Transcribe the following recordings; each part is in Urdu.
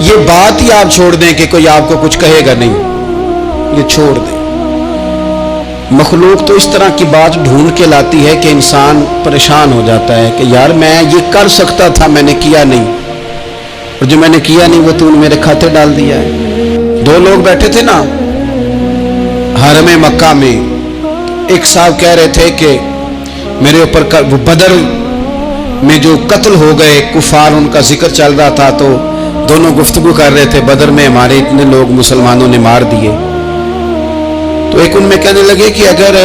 یہ بات ہی آپ چھوڑ دیں کہ کوئی آپ کو کچھ کہے گا نہیں، یہ چھوڑ دیں۔ مخلوق تو اس طرح کی بات ڈھونڈ کے لاتی ہے کہ انسان پریشان ہو جاتا ہے کہ یار میں یہ کر سکتا تھا، میں نے کیا نہیں، اور جو میں نے کیا نہیں وہ تو نے میرے کھاتے ڈال دیا ہے۔ دو لوگ بیٹھے تھے نا حرم مکہ میں، ایک صاحب کہہ رہے تھے کہ میرے اوپر وہ بدر میں جو قتل ہو گئے کفار، ان کا ذکر چل رہا تھا، تو دونوں گفتگو کر رہے تھے بدر میں ہمارے اتنے لوگ مسلمانوں نے مار دیے۔ تو ایک ان میں کہنے لگے کہ اگر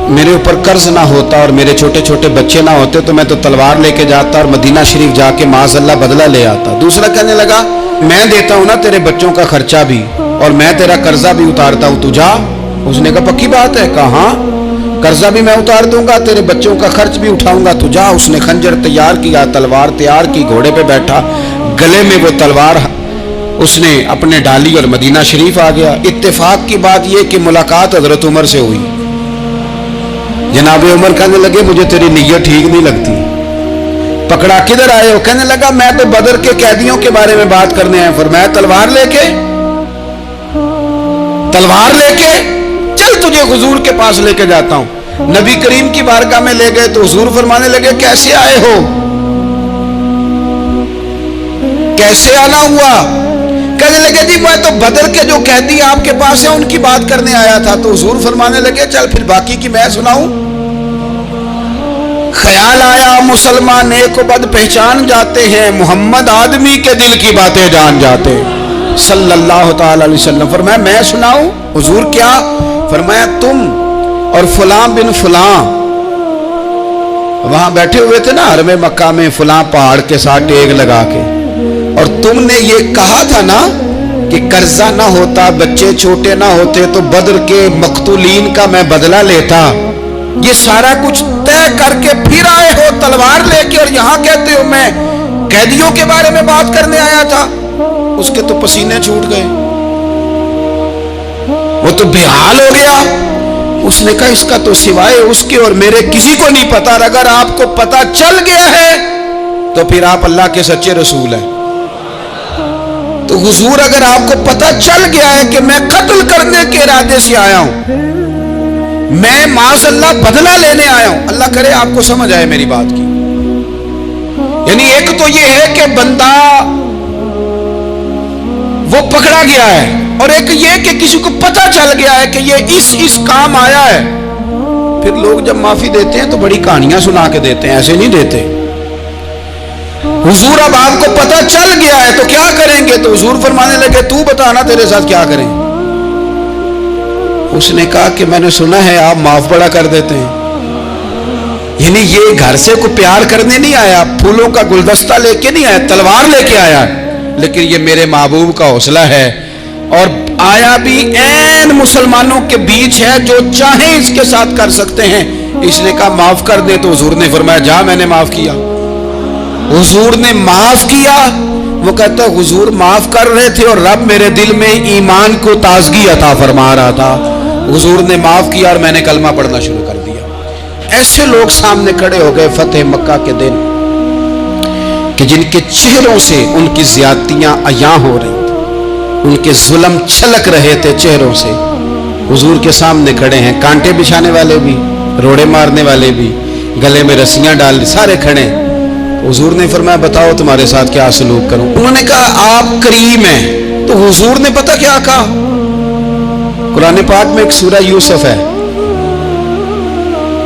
میرے اوپر قرض نہ ہوتا اور میرے چھوٹے چھوٹے بچے نہ ہوتے تو میں تو تلوار لے کے جاتا اور مدینہ شریف جا کے معاذ اللہ بدلہ لے آتا۔ دوسرا کہنے لگا میں دیتا ہوں نا تیرے بچوں کا خرچہ بھی اور میں تیرا قرضہ بھی اتارتا ہوں، تو جا۔ اس نے کہا پکی بات ہے؟ کہا ہاں، قرضہ بھی میں اتار دوں گا، تیرے بچوں کا خرچ بھی اٹھاؤں گا، تو جا۔ اس نے خنجر تیار کیا، تلوار تیار کی، گھوڑے پہ بیٹھا، گلے میں وہ تلوار اس نے اپنے ڈالی اور مدینہ شریف آ گیا۔ اتفاق کی بات یہ کہ ملاقات حضرت عمر سے ہوئی۔ جناب عمر کہنے لگے مجھے تیری نیت ٹھیک نہیں لگتی۔ پکڑا کدھر آئے ہو؟ کہنے لگا میں تو بدر کے قیدیوں کے بارے میں بات کرنے آیا۔ فرمایا تلوار لے کے چل تجھے حضور کے پاس لے کے جاتا ہوں۔ نبی کریم کی بارگاہ میں لے گئے تو حضور فرمانے لگے کیسے آئے ہو؟ کیسے آنا ہوا؟ کہنے لگے جی میں تو بدر کے جو قیدی آپ کے پاس ہیں ان کی بات کرنے آیا تھا۔ تو حضور فرمانے لگے چل پھر باقی کی میں سناؤں۔ خیال آیا مسلمان نیک و بد پہچان جاتے ہیں، محمد آدمی کے دل کی باتیں جان جاتے ہیں صلی اللہ تعالی علیہ وسلم۔ فرمایا میں سناؤں؟ حضور کیا؟ فرمایا تم اور فلاں بن فلاں وہاں بیٹھے ہوئے تھے نا حرم مکہ میں فلاں پہاڑ کے ساتھ ٹیک لگا کے، اور تم نے یہ کہا تھا نا کہ قرضہ نہ ہوتا، بچے چھوٹے نہ ہوتے تو بدر کے مقتولین کا میں بدلہ لیتا۔ یہ سارا کچھ طے کر کے پھر آئے ہو تلوار لے کے، اور یہاں کہتے ہو میں قیدیوں کے بارے میں بات کرنے آیا تھا۔ اس کے تو پسینے چھوٹ گئے، وہ تو بے حال ہو گیا۔ اس نے کہا اس کا تو سوائے اس کے اور میرے کسی کو نہیں پتا، اگر آپ کو پتا چل گیا ہے تو پھر آپ اللہ کے سچے رسول ہیں۔ تو حضور اگر آپ کو پتا چل گیا ہے کہ میں قتل کرنے کے ارادے سے آیا ہوں، میں معاذ اللہ بدلہ لینے آیا ہوں، اللہ کرے آپ کو سمجھ آئے میری بات کی۔ یعنی ایک تو یہ ہے کہ بندہ وہ پکڑا گیا ہے، اور ایک یہ کہ کسی کو پتا چل گیا ہے کہ یہ اس کام آیا ہے۔ پھر لوگ جب معافی دیتے ہیں تو بڑی کہانیاں سنا کے دیتے ہیں، ایسے نہیں دیتے۔ حضور اب آپ کو پتا چل گیا ہے تو کیا کریں گے؟ تو حضور فرمانے لگے تو بتانا تیرے ساتھ کیا کریں۔ اس نے کہا کہ میں نے سنا ہے آپ معاف بڑا کر دیتے ہیں۔ یعنی یہ گھر سے کوئی پیار کرنے نہیں آیا، پھولوں کا گلدستہ لے کے نہیں آیا، تلوار لے کے آیا، لیکن یہ میرے محبوب کا حوصلہ ہے، اور آیا بھی عین مسلمانوں کے بیچ ہے، جو چاہیں اس کے ساتھ کر سکتے ہیں۔ اس نے کہا معاف کر دے، تو حضور نے فرمایا جا میں نے معاف کیا۔ حضور نے معاف کیا۔ وہ کہتا حضور معاف کر رہے تھے اور رب میرے دل میں ایمان کو تازگی عطا فرما رہا تھا۔ حضور نے معاف کیا اور میں نے کلمہ پڑھنا شروع کر دیا۔ ایسے لوگ سامنے کھڑے ہو گئے فتح مکہ کے دن کہ جن کے چہروں سے ان کی زیادتیاں عیاں ہو رہی تھیں، ان کے ظلم چھلک رہے تھے چہروں سے۔ حضور کے سامنے کھڑے ہیں، کانٹے بچھانے والے بھی، روڑے مارنے والے بھی، گلے میں رسیاں ڈال سارے کھڑے۔ حضور نے فرمایا بتاؤ تمہارے ساتھ کیا سلوک کروں؟ انہوں نے کہا آپ کریم ہیں۔ تو حضور نے پتہ کیا کہا؟ قرآن پاک میں ایک سورہ یوسف ہے،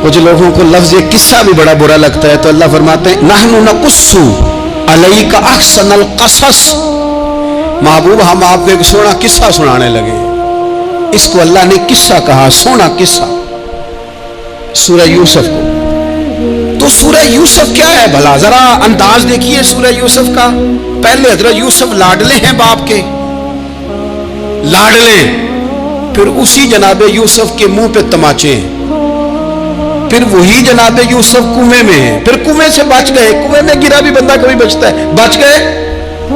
کچھ لوگوں کو لفظ یہ قصہ بھی بڑا برا لگتا ہے، تو اللہ فرماتے ہیں نحن نقص علیک احسن القصص، محبوب ہم آپ کو ایک سونا قصہ سنانے لگے۔ اس کو اللہ نے قصہ کہا، سونا قصہ، سورہ یوسف کو۔ تو سورہ یوسف کیا ہے بھلا؟ ذرا انداز دیکھیے سورہ یوسف کا۔ پہلے حضرت یوسف لاڈلے ہیں باپ کے، لاڈلے، پھر اسی جناب یوسف کے منہ پہ تماچے ہیں، پھر وہی جناب یوسف کنویں میں ہیں، پھر کنویں سے بچ گئے۔ کنویں میں گرا بھی بندہ کبھی بچتا ہے، بچ گئے،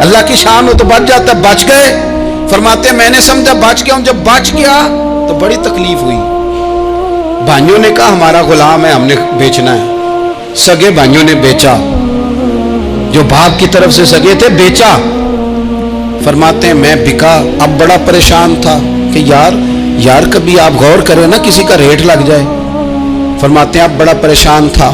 اللہ کی شان ہو تو بچ جاتا ہے، بچ گئے۔ فرماتے ہیں میں نے سمجھا بچ گیا ہوں، جب بچ گیا تو بڑی تکلیف ہوئی۔ بھائیوں نے کہا ہمارا غلام ہے، ہم نے بیچنا ہے۔ سگے بھائیوں نے بیچا، جو باپ کی طرف سے سگے تھے بیچا۔ فرماتے ہیں میں بکا، اب بڑا پریشان تھا کہ یار کبھی آپ غور کریں نا کسی کا ریٹ لگ جائے. فرماتے ہیں اب بڑا پریشان تھا،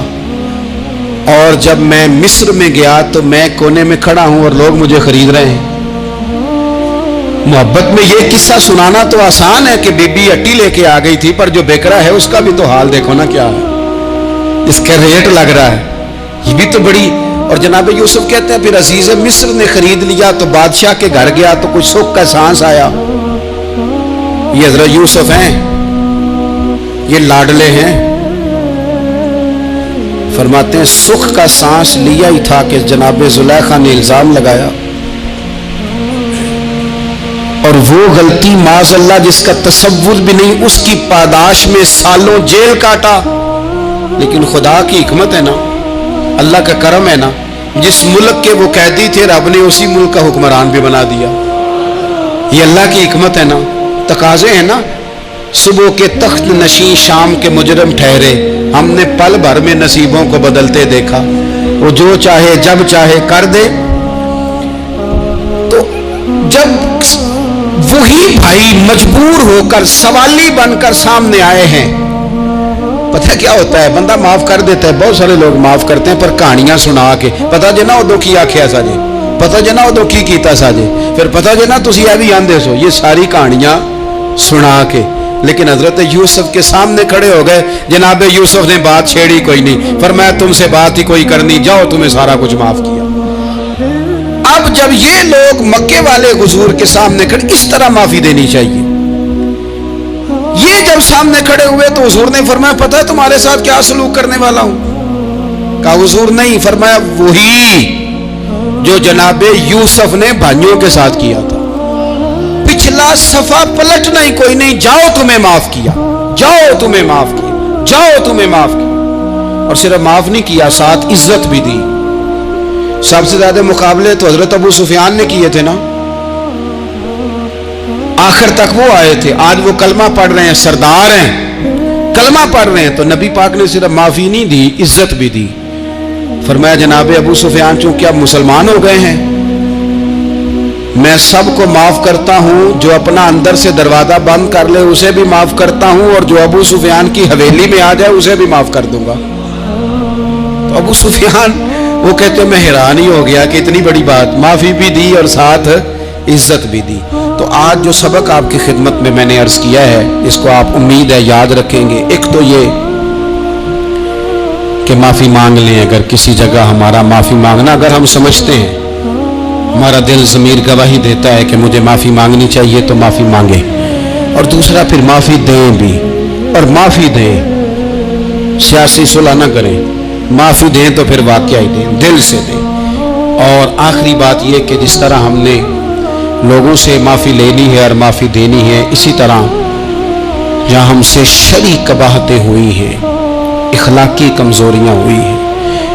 اور جب میں مصر میں گیا تو میں کونے میں کھڑا ہوں اور لوگ مجھے خرید رہے ہیں. محبت میں یہ قصہ سنانا تو آسان ہے کہ بی بی اٹی لے کے آ گئی تھی، پر جو بیکرا ہے اس کا بھی تو حال دیکھو نا کیا ہے، اس کا ریٹ لگ رہا ہے. یہ بھی تو بڑی. اور جناب یوسف کہتے ہیں پھر عزیز مصر نے خرید لیا تو بادشاہ کے گھر گیا تو کچھ سکھ کا سانس آیا. یہ حضرت یوسف ہیں، یہ لاڈلے ہیں. فرماتے ہیں سکھ کا سانس لیا ہی تھا کہ جناب زلیخا نے الزام لگایا، اور وہ غلطی معاذ اللہ جس کا تصور بھی نہیں، اس کی پاداش میں سالوں جیل کاٹا. لیکن خدا کی حکمت ہے نا، اللہ کا کرم ہے نا، جس ملک کے وہ قیدی تھے رب نے اسی ملک کا حکمران بھی بنا دیا. یہ اللہ کی حکمت ہے نا، تقاضے ہیں نا. صبح کے تخت نشین شام کے مجرم ٹھہرے، ہم نے پل بھر میں نصیبوں کو بدلتے دیکھا. وہ جو چاہے جب چاہے کر دے. تو جب وہی بھائی مجبور ہو کر سوالی بن کر سامنے آئے ہیں، پتہ کیا ہوتا ہے، بندہ معاف کر دیتا ہے. بہت سارے لوگ معاف کرتے ہیں پر کہانیاں سنا کے، پتہ جے نا ادو کی آکھیا سا جے، پتہ جے نا ادو کی کیتا سا جے، پھر پتہ جے نا تسی اے بھی آندے سو. یہ ساری کہانیاں سنا کے. لیکن حضرت یوسف کے سامنے کھڑے ہو گئے. جناب یوسف نے بات چھیڑی کوئی نہیں، فرمایا تم سے بات ہی کوئی کرنی، جاؤ تمہیں سارا کچھ معاف کیا. اب جب یہ لوگ مکے والے حضور کے سامنے کھڑے، اس طرح معافی دینی چاہیے. یہ جب سامنے کھڑے ہوئے تو حضور نے فرمایا پتہ ہے تمہارے ساتھ کیا سلوک کرنے والا ہوں؟ کہا حضور نہیں. فرمایا وہی جو جناب یوسف نے بھائیوں کے ساتھ کیا تھا. پچھلا صفحہ پلٹنا ہی کوئی نہیں، جاؤ تمہیں معاف کیا، جاؤ تمہیں معاف کیا، جاؤ تمہیں معاف کیا. اور صرف معاف نہیں کیا، ساتھ عزت بھی دی. سب سے زیادہ مقابلے تو حضرت ابو سفیان نے کیے تھے نا، آخر تک وہ آئے تھے. آج وہ کلمہ پڑھ رہے ہیں، سردار ہیں، کلمہ پڑھ رہے ہیں. تو نبی پاک نے صرف معافی نہیں دی، عزت بھی دی. فرمایا جناب ابو سفیان چونکہ اب مسلمان ہو گئے ہیں، میں سب کو معاف کرتا ہوں. جو اپنا اندر سے دروازہ بند کر لے اسے بھی معاف کرتا ہوں، اور جو ابو سفیان کی حویلی میں آ جائے اسے بھی معاف کر دوں گا. تو ابو سفیان وہ کہتے میں حیران ہی ہو گیا کہ اتنی بڑی بات، معافی بھی دی اور ساتھ عزت بھی دی. تو آج جو سبق آپ کی خدمت میں نے عرض کیا ہے، اس کو آپ امید ہے یاد رکھیں گے. ایک تو یہ کہ معافی مانگ لیں. اگر کسی جگہ ہمارا معافی مانگنا اگر ہم سمجھتے ہیں، ہمارا دل ضمیر گواہی دیتا ہے کہ مجھے معافی مانگنی چاہیے، تو معافی مانگیں. اور دوسرا پھر معافی دیں بھی، اور معافی دیں، سیاسی صلح نہ کریں. معافی دیں تو پھر واقعہ ہی دیں، دل سے دیں. اور آخری بات یہ کہ جس طرح ہم نے لوگوں سے معافی لینی ہے اور معافی دینی ہے، اسی طرح جہاں ہم سے شرعی قباحتیں ہوئی ہیں، اخلاقی کمزوریاں ہوئی ہیں.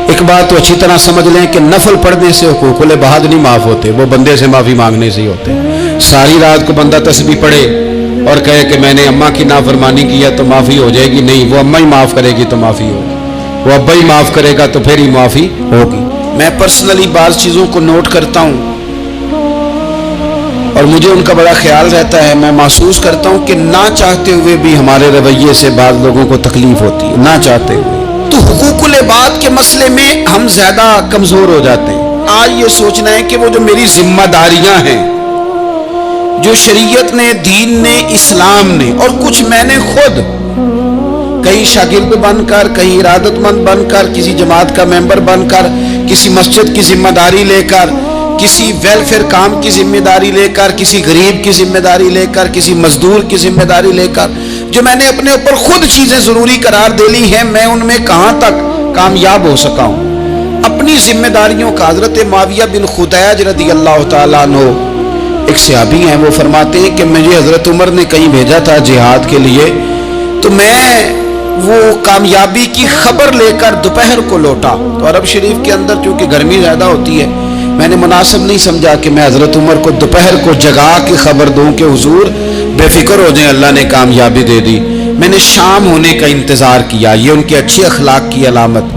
ایک بات تو اچھی طرح سمجھ لیں کہ نفل پڑھنے سے حقوق العباد نہیں معاف ہوتے، وہ بندے سے معافی مانگنے سے ہی ہوتے. ساری رات کو بندہ تسبیح پڑھے اور کہے کہ میں نے اماں کی نافرمانی کی ہے تو معافی ہو جائے گی، نہیں، وہ اماں ہی معاف کرے گی تو معافی ہوگی، وہ ابا ہی معاف کرے گا تو پھر ہی معافی ہوگی. میں پرسنلی بعض چیزوں کو نوٹ کرتا ہوں اور مجھے ان کا بڑا خیال رہتا ہے. میں محسوس کرتا ہوں کہ نہ چاہتے ہوئے بھی ہمارے رویے سے بعض لوگوں کو تکلیف ہوتی ہے، نہ چاہتے ہوئے. تو حقوق العباد کے مسئلے میں ہم زیادہ کمزور ہو جاتے ہیں. آج یہ سوچنا ہے کہ وہ جو میری ذمہ داریاں ہیں، جو شریعت نے، دین نے، اسلام نے، اور کچھ میں نے خود کہیں شاگرد بن کر، کہیں ارادت مند بن کر، کسی جماعت کا ممبر بن کر، کسی مسجد کی ذمہ داری لے کر، کسی ویلفیئر کام کی ذمہ داری لے کر، کسی غریب کی ذمہ داری لے کر، کسی مزدور کی ذمہ داری لے کر، جو میں نے اپنے اوپر خود چیزیں ضروری قرار دے لی ہیں، میں ان میں کہاں تک کامیاب ہو سکا ہوں. اپنی ذمہ داریوں کا حضرت معاویہ بن خدیج رضی اللہ تعالیٰ عنہ ایک صحابی ہیں، وہ فرماتے ہیں کہ مجھے حضرت عمر نے کہیں بھیجا تھا جہاد کے لیے، تو میں وہ کامیابی کی خبر لے کر دوپہر کو لوٹا. تو عرب شریف کے اندر چونکہ گرمی زیادہ ہوتی ہے، میں نے مناسب نہیں سمجھا کہ میں حضرت عمر کو دوپہر کو جگا کے خبر دوں کہ حضور بے فکر ہو جائیں، اللہ نے کامیابی دے دی. میں نے شام ہونے کا انتظار کیا. یہ ان کے اچھے اخلاق کی علامت.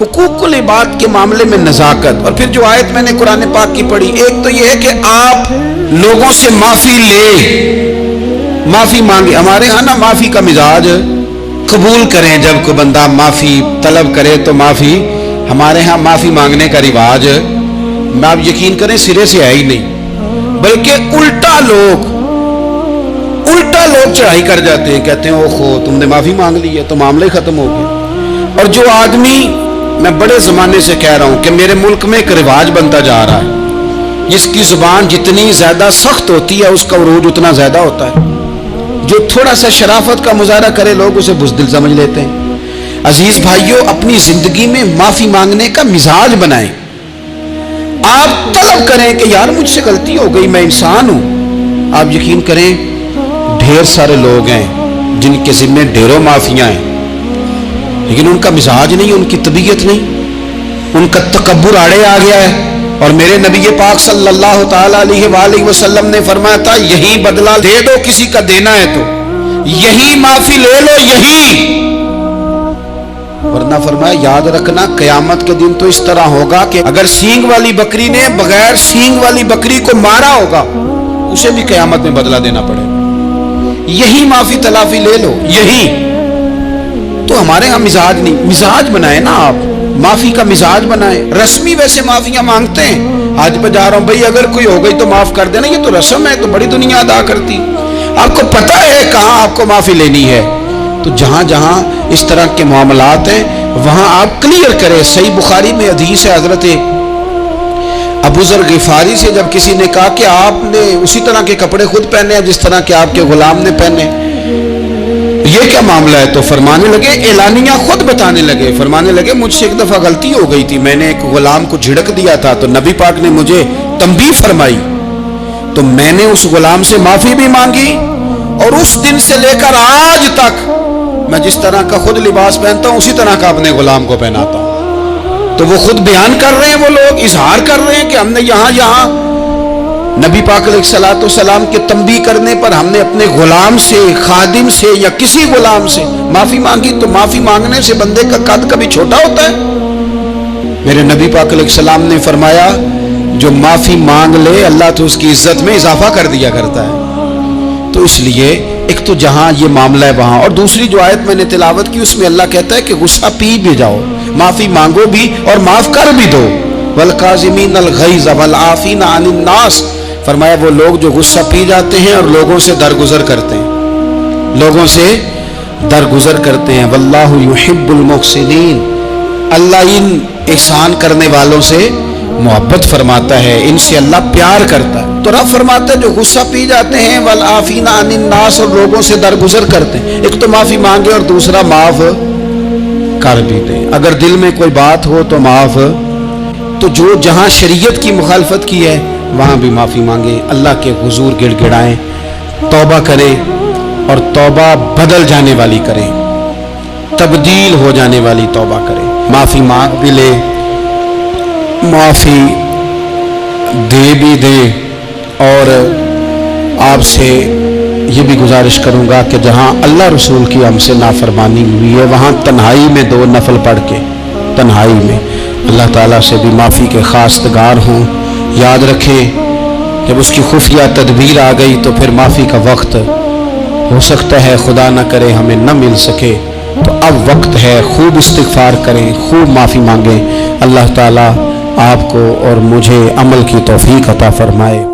حقوق العباد کے معاملے میں نزاکت. اور پھر جو آیت میں نے قرآن پاک کی پڑھی، ایک تو یہ ہے کہ آپ لوگوں سے معافی لے، معافی مانگے. ہمارے ہاں نا معافی کا مزاج قبول کریں، جب کوئی بندہ معافی طلب کرے تو معافی. ہمارے ہاں معافی مانگنے کا رواج میں آپ یقین کریں سرے سے ہے ہی نہیں، بلکہ الٹا لوگ چڑھائی کر جاتے ہیں، کہتے ہیں اوہو تم نے معافی مانگ لی ہے تو معاملے ختم ہو گئے. اور جو آدمی، میں بڑے زمانے سے کہہ رہا ہوں کہ میرے ملک میں ایک رواج بنتا جا رہا ہے، جس کی زبان جتنی زیادہ سخت ہوتی ہے اس کا عروج اتنا زیادہ ہوتا ہے. جو تھوڑا سا شرافت کا مظاہرہ کرے لوگ اسے بزدل سمجھ لیتے ہیں. عزیز بھائیوں، اپنی زندگی میں معافی مانگنے کا مزاج بنائیں. آپ طلب کریں کہ یار مجھ سے غلطی ہو گئی، میں انسان ہوں. آپ یقین کریں ڈھیر سارے لوگ ہیں جن کے ذمہ ڈھیروں معافیاں ہیں، لیکن ان کا مزاج نہیں، ان کی طبیعت نہیں، ان کا تکبر آڑے آ گیا ہے. اور میرے نبی پاک صلی اللہ تعالی علیہ وآلہ وسلم نے فرمایا تھا یہی بدلہ دے دو کسی کا دینا ہے تو، یہی معافی لے لو یہی. ورنہ فرمایا یاد رکھنا قیامت کے دن تو اس طرح ہوگا کہ اگر سینگ والی بکری نے بغیر سینگ والی بکری کو مارا ہوگا اسے بھی قیامت میں بدلہ دینا پڑے. یہی معافی تلافی لے لو یہی. تو ہمارے ہاں مزاج نہیں. مزاج بنائیں نا، آپ معافی کا مزاج بنائیں. رسمی ویسے معافیاں مانگتے ہیں، آج پہ جا رہا ہوں بھائی اگر کوئی ہو گئی تو معاف کر دینا، یہ تو رسم ہے، تو بڑی دنیا ادا کرتی. آپ کو پتہ ہے کہاں آپ کو معافی لینی ہے. تو جہاں جہاں اس طرح کے معاملات ہیں وہاں آپ کلیئر کریں. صحیح بخاری میں حدیث ہے حضرت ابو ذر غفاری سے، جب کسی نے کہا کہ آپ نے اسی طرح کے کپڑے خود پہنے ہیں جس طرح کے آپ کے غلام نے پہنے، یہ کیا معاملہ ہے؟ تو فرمانے لگے، اعلانیہ خود بتانے لگے، فرمانے لگے مجھ سے ایک دفعہ غلطی ہو گئی تھی، میں نے ایک غلام کو جھڑک دیا تھا تو نبی پاک نے مجھے تنبیہ فرمائی تو میں نے اس غلام سے معافی بھی مانگی، اور اس دن سے لے کر آج تک میں جس طرح کا خود لباس پہنتا ہوں اسی طرح کا اپنے غلام کو پہناتا ہوں. تو وہ خود بیان کر رہے ہیں، وہ لوگ اظہار کر رہے ہیں کہ ہم نے یہاں نبی پاک علیہ الصلوۃ والسلام کے تنبیہ کرنے پر ہم نے اپنے غلام سے، خادم سے یا کسی غلام سے معافی مانگی. تو معافی مانگنے سے بندے کا قد کبھی چھوٹا ہوتا ہے؟ میرے نبی پاک علیہ السلام نے فرمایا جو معافی مانگ لے اللہ تو اس کی عزت میں اضافہ کر دیا کرتا ہے. تو اس لیے ایک تو جہاں یہ معاملہ ہے وہاں، اور دوسری جو آیت میں نے تلاوت کی اس میں اللہ کہتا ہے کہ غصہ پی بھی جاؤ، معافی مانگو بھی اور معاف کر بھی دو. والکاظمین الغیظ والعافین عن الناس، فرمایا وہ لوگ جو غصہ پی جاتے ہیں اور لوگوں سے درگزر کرتے ہیں، لوگوں سے درگزر کرتے ہیں. واللہ یحب المحسنین، اللہ ان احسان کرنے والوں سے محبت فرماتا ہے، ان سے اللہ پیار کرتا ہے. تو رب فرماتا ہے جو غصہ پی جاتے ہیں والعافین عن الناس، اور لوگوں سے درگزر کرتے ہیں. ایک تو معافی مانگے اور دوسرا معاف کر بھی دیں. اگر دل میں کوئی بات ہو تو معاف. تو جو جہاں شریعت کی مخالفت کی ہے وہاں بھی معافی مانگے، اللہ کے حضور گڑ گڑائیں، توبہ کریں، اور توبہ بدل جانے والی کریں، تبدیل ہو جانے والی توبہ کریں. معافی مانگ بھی لے، معافی دے بھی دے. اور آپ سے یہ بھی گزارش کروں گا کہ جہاں اللہ رسول کی ہم سے نافرمانی ہوئی ہے وہاں تنہائی میں 2 نفل پڑھ کے تنہائی میں اللہ تعالیٰ سے بھی معافی کے خواستگار ہوں. یاد رکھیں جب اس کی خفیہ تدبیر آ گئی تو پھر معافی کا وقت ہو سکتا ہے خدا نہ کرے ہمیں نہ مل سکے. تو اب وقت ہے، خوب استغفار کریں، خوب معافی مانگیں. اللہ تعالیٰ آپ کو اور مجھے عمل کی توفیق عطا فرمائے.